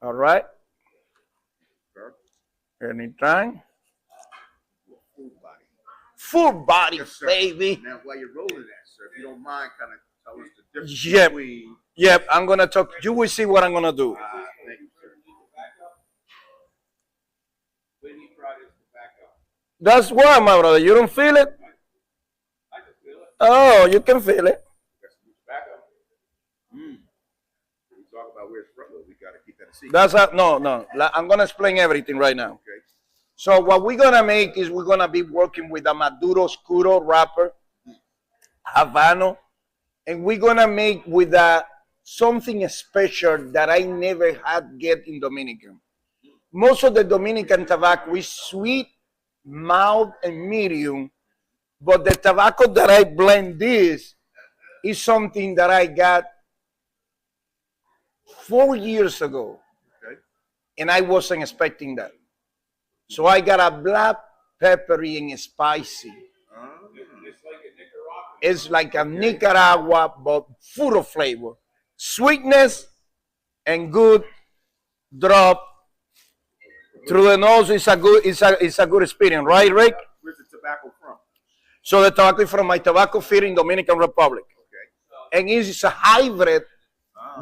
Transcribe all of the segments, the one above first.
All right. Sir. Anytime. Full body. Full body, Yes, sir. baby. Now, while you're rolling that, sir, if you don't mind, kind of tell us the difference Yep. between. Yep. I'm gonna talk. You will see what I'm gonna do. Thank you, sir. When you try this tobacco, That's why, my brother. You don't feel it? I can feel it. Oh, you can feel it. That's some tobacco. When we talk about where it's from, we got to keep that a secret. That's a, no, no. I'm gonna explain everything right now. Okay. So what we're gonna make is we're gonna be working with a Maduro Oscuro wrapper, Habano, and we're gonna make with a something special that I never had get in Dominican. Most of the Dominican tobacco is sweet, mild, and medium, but the tobacco that I blend this is something that I got 4 years ago, Okay. and I wasn't expecting that. So I got a black, peppery, and spicy. It's like a Nicaragua, but full of flavor, sweetness, and good drop through the nose. It's a good experience, right, Rick? Where's the tobacco from? So the tobacco is from my tobacco field in Dominican Republic, Okay. and it's a hybrid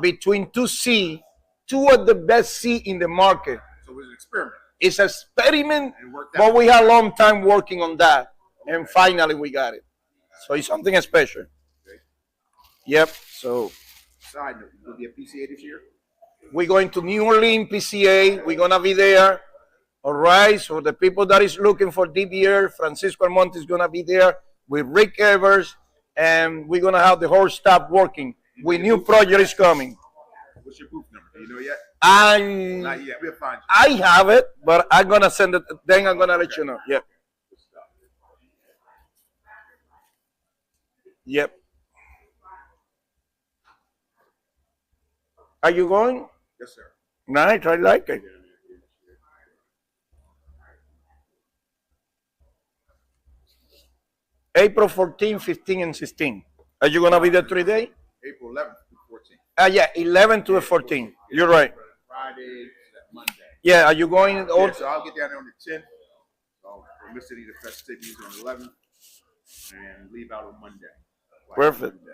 between two C, two of the best C in the market. So it was an experiment. It's an experiment, And it worked but out. we had a long time working on that, and finally we got it. So it's something special. Okay. Yep. So Side note, you will be at PCA this year? we're going to New Orleans PCA. We're gonna be there. All right. So the people that is looking for Dbl, Francisco Almonte is gonna be there with Rick Evers, and we're gonna have the whole staff working. With new project is coming. What's your booth number? Do you know yet? And Not yet. We'll find you. I have it, but I'm gonna send it. Then I'm gonna let you know. Yep. Good stuff. Yep. Are you going? Yes, sir. Nice. I like it. April 14, 15, and 16. Are you gonna be there 3 days? April 11th to 14th. Yeah, 11 to the 14. You're right. Friday, Monday. Yeah, are you going? Yeah, so I'll get down there on the 10th. So from the city, the festivities on the 11th, and leave out on Monday. Perfect. Monday.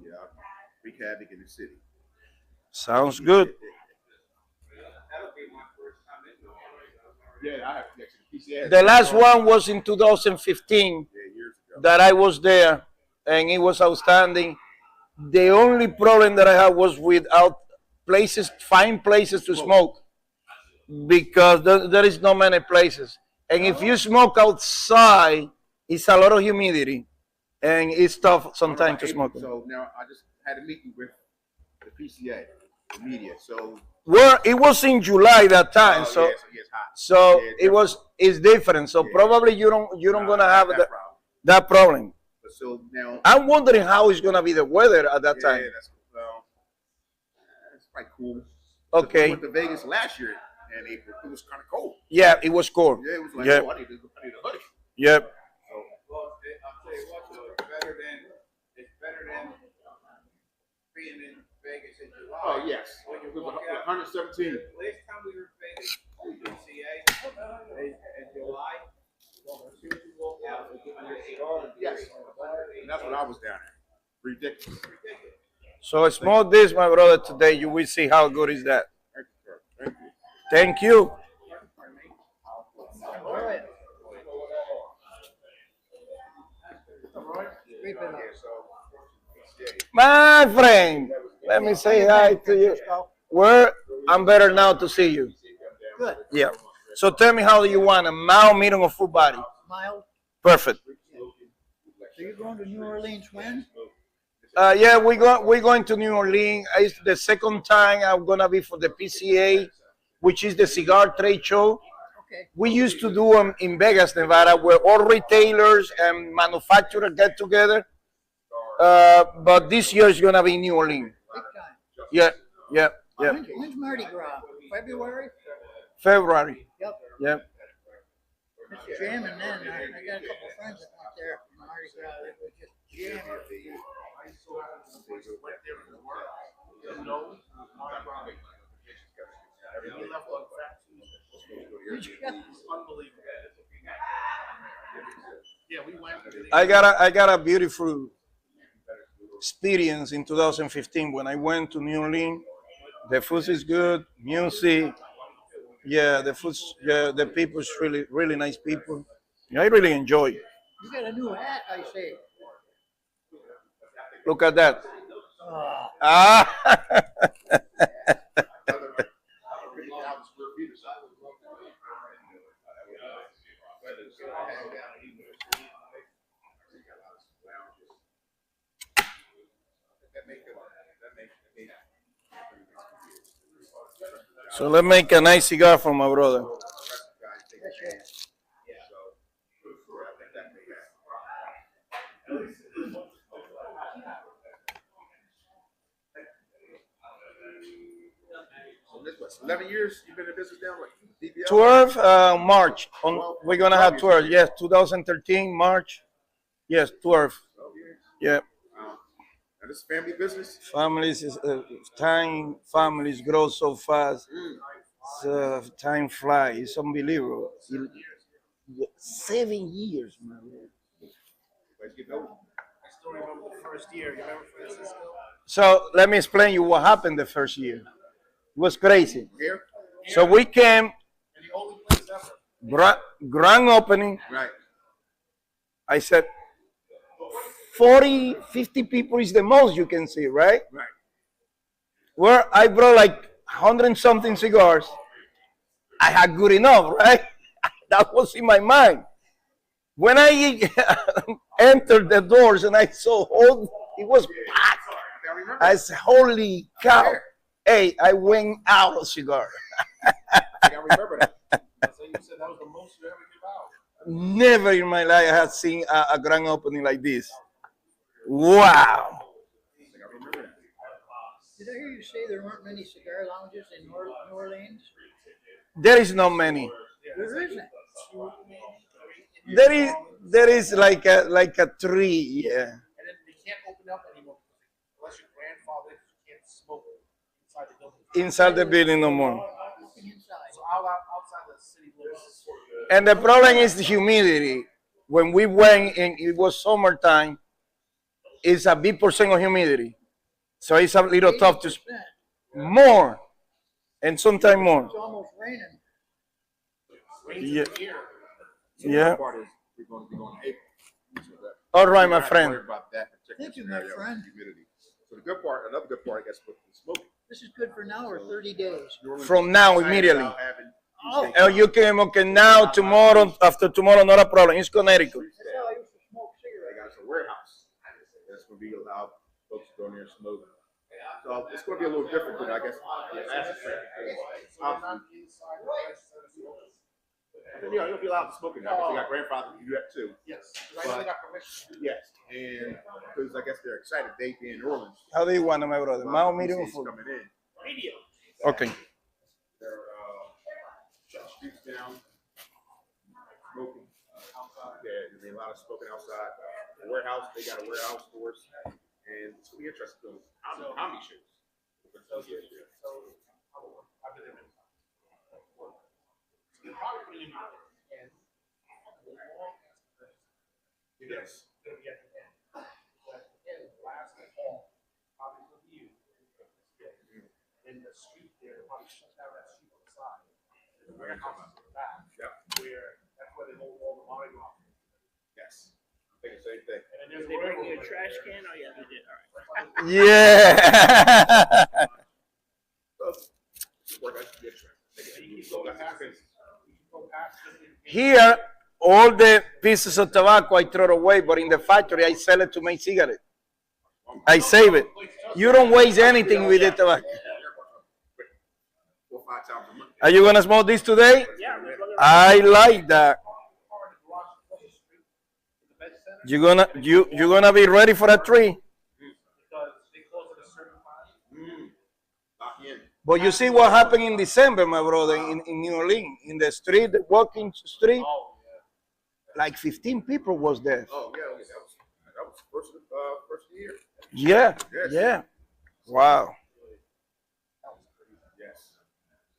Yeah, I'll wreak havoc in the city. Sounds good. Yeah, I have to get to the PCA. The last one was in 2015 Yeah, years ago. that I was there, and it was outstanding. The only problem that I had was without places, find places to smoke, because there is not many places. And if you smoke outside, it's a lot of humidity, and it's tough sometimes to smoke. So now I just had a meeting with the PCA, the media. So Well, it was in July that time, so yeah, it's hot. Yeah, it's different. So probably you don't gonna have that problem. that problem. But so now I'm wondering how it's gonna be the weather at that time. Yeah, that's it's quite cool. Okay. I went to Vegas last year in April. It was kind of cold. Yeah, it was cold. Yeah, it was like, Yep. oh, I need a hoodie. Yep. Well, I'll tell you what, though, it's better than being in Vegas in July. Oh yes, When you it was walk out, 117. last time we were in Vegas, PCA, in July, as soon as you walk out, they give you a cigar. Yes, and that's what I was down there. Ridiculous. So smoke this, my brother, today. You will see how good is that. Thank you, sir. Thank you. Thank you. My friend, let me say hi to you. Where I'm better now to see you. Good. Yeah. So tell me, how do you want a mild, medium, or full body? Mild. Perfect. So you're going to New Orleans when? Yeah, we're going to New Orleans. It's the second time I'm gonna be for the PCA, which is the cigar trade show. Okay. We used to do them in Vegas, Nevada, where all retailers and manufacturers get together. But this year is gonna be New Orleans. Big time. Yeah, yeah, yeah. When's Mardi Gras? February? February. Yep. Yeah. It's jamming then. I got a couple of friends that went there for Mardi Gras. It was just jamming. He left on Fat Tuesday. Unbelievable. Yeah, we went. I got a beautiful experience in 2015 when I went to New Orleans. The food is good, music. Yeah, the food. Yeah, the people's really nice people. Yeah, I really enjoy. You got a new hat, I say. Look at that. Oh, Ah. So let's make a nice cigar for my brother. that's it. So this was 11 years you've been in business now, like DBL? 12 March. We're gonna have 12. Yes, 2013 March. Yes, 12. 12 years. Yeah. And this is family business? Families is time. Families grow so fast. Time flies. It's unbelievable. 7 years, man. Everybody's getting old. I still remember the first year. You remember Francisco? So let me explain you what happened the first year. It was crazy. Here? So we came, And the only place ever. grand opening. Right. I said, 40, 50 people is the most you can see, right? Right. Where I brought like 100 something cigars. I had good enough, right? That was in my mind. When I entered the doors and I saw it was packed. I remember. I said, holy cow. Hey, I went out of cigar. I remember that. So you said that was the most you ever give out. Never in my life I had seen a grand opening like this. Wow. I remember that. Did I hear you say there weren't many cigar lounges in New Orleans? There is not many. There isn't. There is like a tree, yeah. And then they can't open up anymore unless your grandfather can't smoke inside the building. Inside the building no more. Nothing inside. So outside the city limits. And the problem is the humidity. When we went and it was summertime, it's a big percent of humidity. So it's a little tough to 80%. more. And sometimes more. It's almost raining. Yeah. So Yeah. the part is we're going to be going to April. So that, All right, my we're not friend. worried about that particular Thank you, my scenario, friend. humidity. So the good part, another good part, I guess, with the smoking. This is good for now or 30 days. New Orleans From is now, excited immediately. about having Oh. these things. You came, okay, now, tomorrow, after tomorrow, not a problem. It's Connecticut. That's how I used to smoke They cigarettes. got us a warehouse. That's going to be allowed folks to go in there and smoke. So it's going to be a little different than I guess the last trip. You'll be allowed to smoke in there. You got grandfather, you do that too. Yes. Because I only got permission. Yes, and because I guess they're excited, they be in New Orleans. How do you want it, my brother? Mild, medium, or PCs full? coming in. Radio. Okay. They're shutting streets down, smoking. Yeah, there's a lot of smoking outside. The warehouse, they got a warehouse for us, and it's gonna be interesting. How many shows? I've been in. You probably put it in your hand. Yes. It'll be at the end. But again, last fall, probably for you. In the street there, probably shut down that street on the side. The warehouse is in the back. Yep. That's where they hold all the money off. Yes. I think the same thing. And then there's Did they bring you a trash can? Oh yeah, they did. All right. Yeah. Work out the difference. you go past it. You go past it. Here, all the pieces of tobacco I throw away, but in the factory I sell it to make cigarettes. I save it. You don't waste anything with the tobacco. 4 or 5 times a month. Are you gonna smoke this today? Yeah, we're looking I like that. You gonna be ready for a tree? Because they close at a certain time. Lock in. But you see what happened in December, my brother, in New Orleans, in the street, the walking street, Oh, like 15 people was there. Oh yeah, that was first of the year. Yeah, Yes. yeah. Wow. Yes.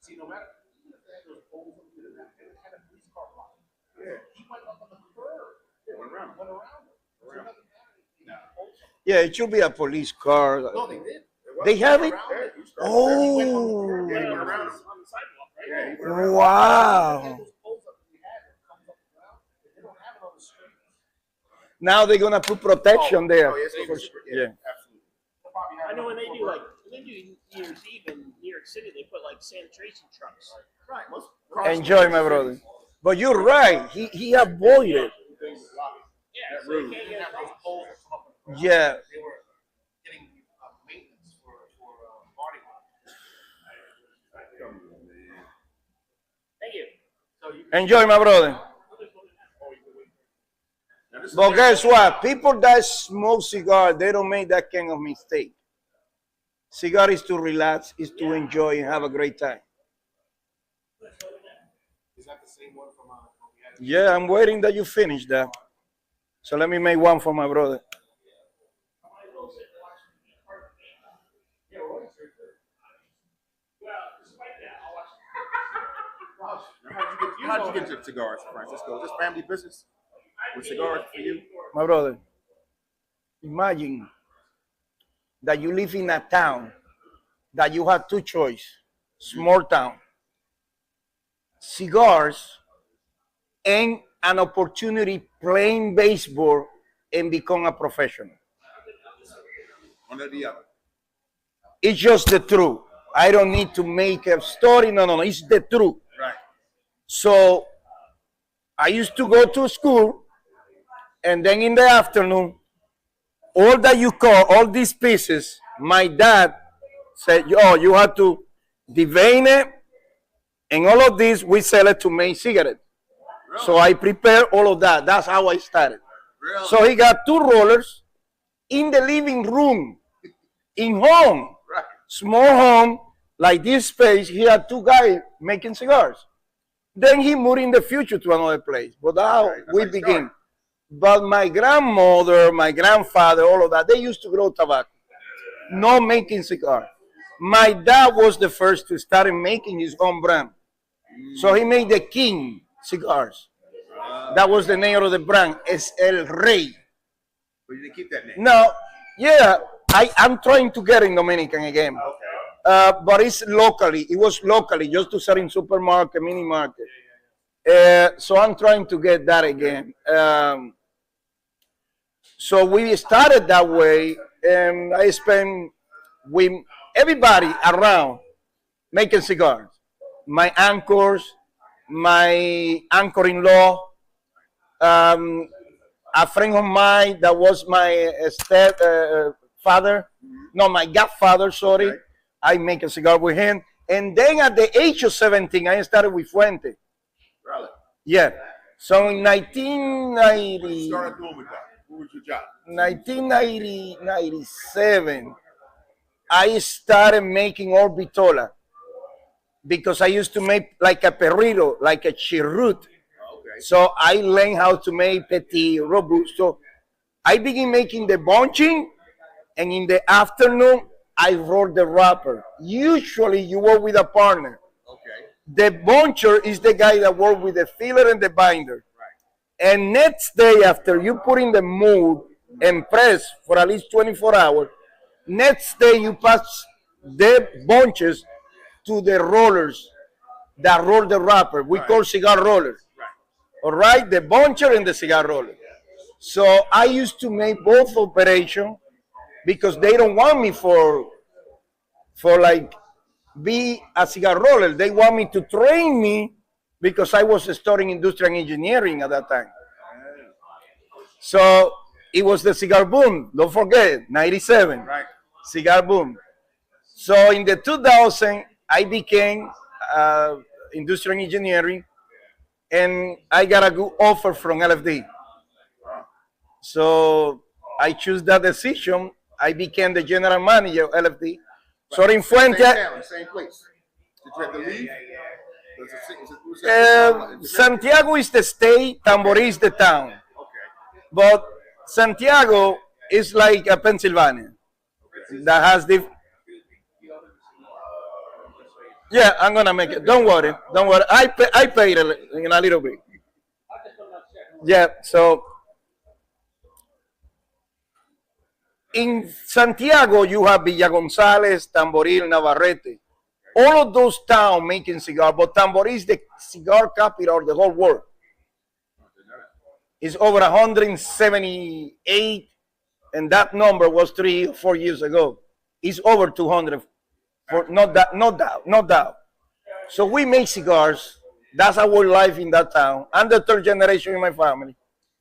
See, no matter even if there's holes in the net, and had a police car block. Yeah. He went up on the curb. Went around. Went around. So it doesn't matter if he holds them. Yeah, it should be a police car. No, they did. They have it? Yeah, he started there. Oh, Yeah, he went around him. On the sidewalk, right? Yeah, he went around. wow. Those poles that we had that comes up the ground, they don't have it on the street. Now they're gonna put protection there. Oh, yes, For yeah, sure. yeah, Yeah. absolutely. They'll probably have I know it when they on do the like when they do New Year's Eve in New York City, they put like sanitation trucks. Right. Most Enjoy, my brother. But you're right. He avoided. Yeah, That so you rude. can't They get have those poles that come up on the ground. Yeah. They were getting maintenance for body work. Thank you. So you Enjoy, my brother. Now, this is But the- guess what? People that smoke cigar, they don't make that kind of mistake. Cigar is to relax, is to enjoy and have a great time. is that the same one from what we had? Yeah, I'm waiting that you finish that. So let me make one for my brother. How did you get into cigars, Francisco? Is this family business with cigars for you? My brother, imagine that you live in a town that you have two choices, small town, cigars, and an opportunity playing baseball and become a professional. One or the other. It's just the truth. I don't need to make a story. No. It's the truth. Right. So I used to go to school, and then in the afternoon, all that you call, all these pieces, my dad said, oh, you have to devein it, and all of this, we sell it to make cigarettes. Really? So I prepare all of that. That's how I started. Really? So he got two rollers in the living room, in home, Right. small home, like this space. He had two guys making cigars. Then he moved in the future to another place. But that's how Okay, that's we how you begin. started. But my grandmother, my grandfather, all of that, they used to grow tobacco, not making cigars. My dad was the first to start making his own brand. So he made the King cigars. That was the name of the brand. Es El Rey. But you didn't keep that name. No, yeah, I'm trying to get in Dominican again. But it's locally. It was locally, just to sell in supermarket, mini market. So I'm trying to get that again. So we started that way, and I spent with everybody around making cigars. My anchors, my anchor-in-law, a friend of mine that was my step father, no, my godfather, sorry. Okay. I make a cigar with him. And then at the age of 17, I started with Fuente. Really? Yeah. So in What you started doing with that? What was your job? 1997, I started making orbitola because I used to make like a perrito, like a chirrut. Okay. So I learned how to make petit, robusto. I began making the bunching, and in the afternoon, I roll the wrapper. Usually, you work with a partner. Okay. The buncher is the guy that works with the filler and the binder. Right. And next day, after you put in the mold and press for at least 24 hours, next day you pass the bunches to the rollers that roll the wrapper. We call cigar rollers. Right. All right, the buncher and the cigar roller. So I used to make both operations because they don't want me for like be a cigar roller. They want me to train me because I was studying industrial engineering at that time. So it was the cigar boom. Don't forget, 97. Right. Cigar boom. So in the 2000, I became industrial engineering, and I got a good offer from LFD. So I chose that decision. I became the general manager of LFD. So in Same Fuente, town, same place. Did you have to leave? Was it- Santiago is the state, Tamboree is the town. Okay. But Santiago is like a Pennsylvania that has the. Yeah, I'm gonna make it. Don't worry. Don't worry. I paid it in a little bit. Yeah. So in Santiago, you have Villa González, Tamboril, Navarrete. All of those towns making cigar, but Tamboril is the cigar capital of the whole world. It's over 178, and that number was 3 or 4 years ago. It's over 200. For not that, no doubt, no doubt. So we make cigars. That's our life in that town. I'm the third generation in my family.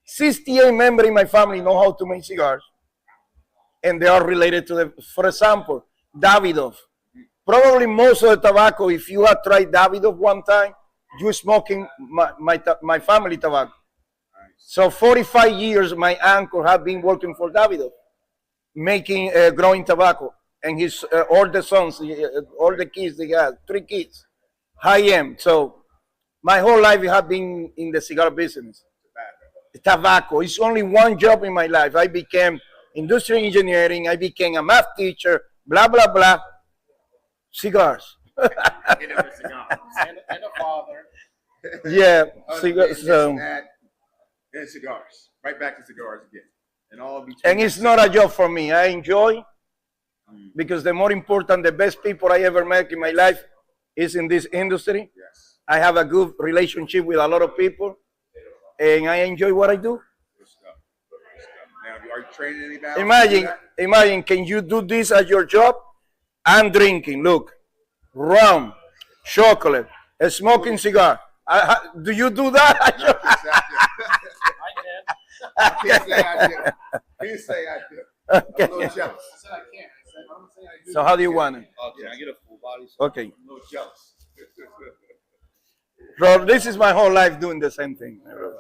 68 members in my family know how to make cigars, and they are related to the. For example, Davidoff. Probably most of the tobacco, if you have tried Davidoff one time, you're smoking my family tobacco. So 45 years, my uncle have been working for Davidoff, making growing tobacco, and his all the sons, all the kids they got, 3 kids, high end. So my whole life have been in the cigar business. Tobacco. It's only one job in my life. I became industrial engineering. I became a math teacher. Blah blah blah. Cigars. And a father. Yeah. Cigars. So, And cigars. Right back to cigars again. And all between. and it's not a job for me. I enjoy because the more important, the best people I ever met in my life is in this industry. Yes. I have a good relationship with a lot of people, and I enjoy what I do. Good stuff. Good stuff. Now, are you training anybody? Imagine, can you do this as your job? I'm drinking, look, rum, chocolate, a smoking cigar. Do you do that? I can't say I did. Can't say I did. I'm a little jealous. I said I can't. I said, I'm saying I do. So how do you want it? Can I get a full body? Okay. I'm a little jealous. Bro, this is my whole life doing the same thing. Oh, man.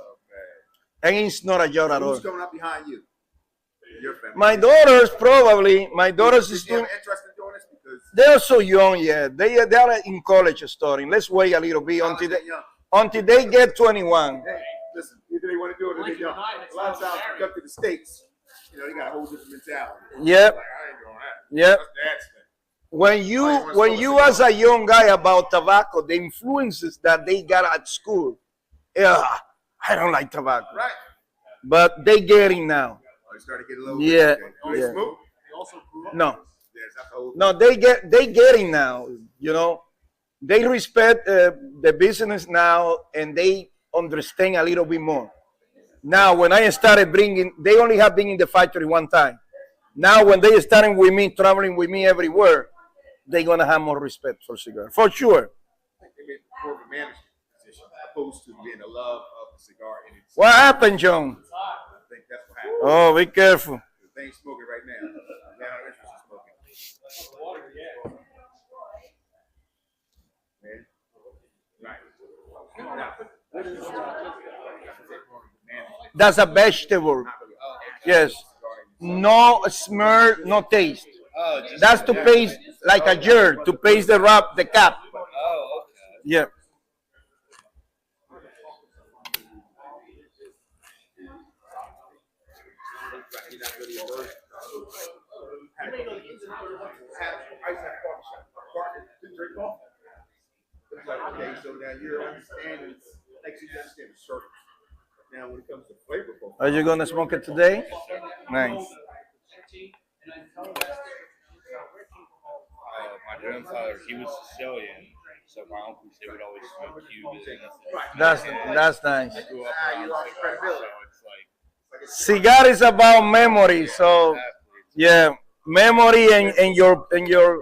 And it's not a job at all. Who's coming up behind you? Your family. My daughters probably, my daughters is Did you have doing, interest in doing this? Because they're so young yet. They are in college studying. Let's wait a little bit until they get 21. hey, listen, either they want to do it or they don't. A lot of times when you come to the States, you know, they got a whole different mentality. Yep. Like, I ain't doing that. Yep. That's dad's thing. When you as a young guy about tobacco, the influences that they got at school, yeah, I don't like tobacco. Right. But they getting now. Oh, you started to get a little Yeah, bit. Okay. yeah. Smoke? They also grew up No. with this. Yes, that's the whole No, they getting now. You know, they respect the business now, and they understand a little bit more. Now, when I started bringing, they only have been in the factory one time. Now, when they starting with me, traveling with me everywhere, they're gonna have more respect for cigar, for sure. they made more of a management position opposed to being a love of the cigar in itself. What happened, John? I think that's what happened. Oh, be careful. They ain't smoking right now. They're not interested in smoking. Man. Right. Now, what is That's a vegetable. Yes. No smell, no taste. That's to paste like a jerk, to paste the wrap, the cap. Oh, okay. Yeah. You're not really immersed. I used to have a coffee shop. My partner didn't drink coffee. It's like, okay, so now you're understanding, makes you understand the circle. Now, when it comes to flavor profile, Are you gonna smoke it today? Nice. My grandfather, he was Sicilian, so my uncles, they would always smoke Cubans. That's nice. I grew up around cigars, so it's like, Cigar is about memory, so yeah, memory and your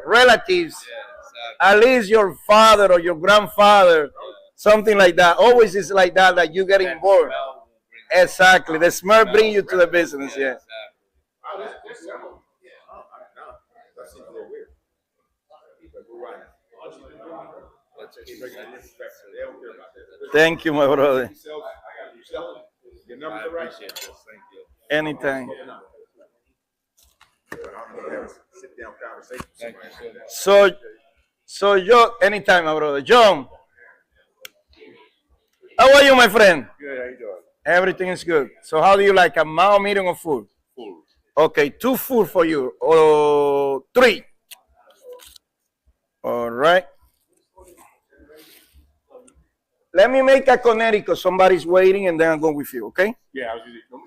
relatives. yeah, At least your father or your grandfather, something like that. Always is like that you get involved. Exactly. The smell bring you to the business, yeah. that seems a little weird. But we're right. They don't care about that. Thank you, my brother. You sell, your numbers are right. Thank you. Anytime. Sit down conversation. Thank you so much. So John, anytime, my brother. John, how are you, my friend? Good, how you doing? Everything is good. So how do you like a mild, medium, or full? Full. Okay, 2 full for you, or 3. All right. Let me make a Connecticut. Somebody's waiting, and then I'll go with you. Okay? Yeah, I was usually.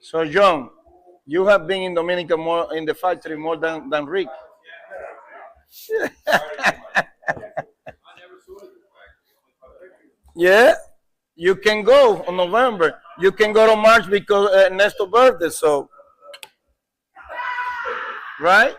So, John, you have been in Dominica more in the factory more than Rick. Yeah, you can go on November. You can go to March because Ernesto's birthday. So, right?